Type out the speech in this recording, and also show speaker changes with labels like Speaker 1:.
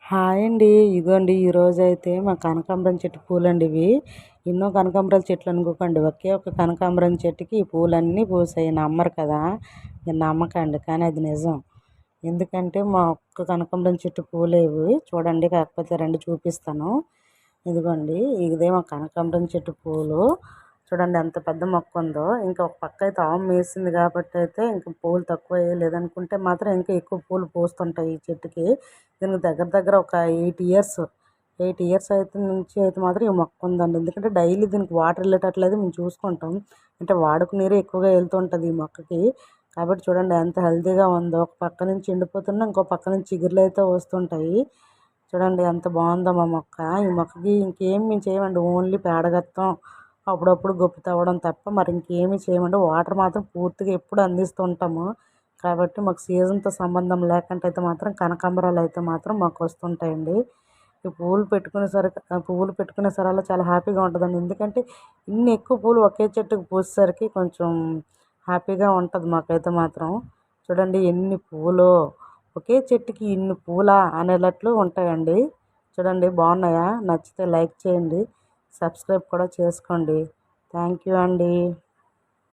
Speaker 1: Hi అండి. ఇగోండి ఈరోజైతే మా కనకాంబరం చెట్టు పూలండి ఇవి. ఎన్నో కనకాంబరాల చెట్లు అనుకోకండి. ఒకే ఒక కనకాంబరం చెట్టుకి ఈ పూలన్నీ పూసాయి. నమ్మరు కదా! మీరు నమ్మకండి. కానీ అది నిజం. ఎందుకంటే మా ఒక్క కనకాంబరం చెట్టు పూలే ఇవి. చూడండి కాకపోతే రండి చూపిస్తాను. ఇదిగోండి ఇదే మా కనకాంబరం చెట్టు పూలు. చూడండి ఎంత పెద్ద మొక్క ఉందో. ఇంకా ఒక పక్క అయితే ఆము వేసింది కాబట్టి అయితే ఇంకా పూలు తక్కువ లేదనుకుంటే మాత్రం ఇంకా ఎక్కువ పూలు పూస్తుంటాయి ఈ చెట్టుకి. దీనికి దగ్గర దగ్గర ఒక 8 ఇయర్స్ అయితే నుంచి అయితే మాత్రం ఈ మొక్క ఉందండి. ఎందుకంటే డైలీ దీనికి వాటర్ వెళ్ళేటట్లయితే మేము చూసుకుంటాం. అంటే వాడుక నీరు ఎక్కువగా వెళ్తుంటుంది ఈ మొక్కకి. కాబట్టి చూడండి ఎంత హెల్తీగా ఉందో. ఒక పక్క నుంచి ఎండిపోతున్నా ఇంకో పక్క నుంచి చిగుర్లు అయితే వస్తుంటాయి. చూడండి ఎంత బాగుందో మా మొక్క. ఈ మొక్కకి ఇంకేం మేము చేయమండి. ఓన్లీ పేడగత్తం అప్పుడప్పుడు గొప్పి తవ్వడం తప్ప మరి ఇంకేమీ చేయమండి. వాటర్ మాత్రం పూర్తిగా ఎప్పుడు అందిస్తూ ఉంటాము. కాబట్టి మాకు సీజన్తో సంబంధం లేకుండా అయితే మాత్రం కనకాంబరాలు అయితే మాత్రం మాకు వస్తుంటాయండి. ఈ పువ్వులు పెట్టుకునే సరాల్లో చాలా హ్యాపీగా ఉంటుందండి. ఎందుకంటే ఇన్ని ఎక్కువ పూలు ఒకే చెట్టుకు పూసేసరికి కొంచెం హ్యాపీగా ఉంటుంది మాకైతే మాత్రం. చూడండి ఎన్ని పూలో, ఒకే చెట్టుకి ఇన్ని పూలా అనేటట్లు ఉంటాయండి. చూడండి బాగున్నాయా? నచ్చితే లైక్ చేయండి, సబ్స్క్రైబ్ కూడా చేసుకోండి. థ్యాంక్ యూ అండి.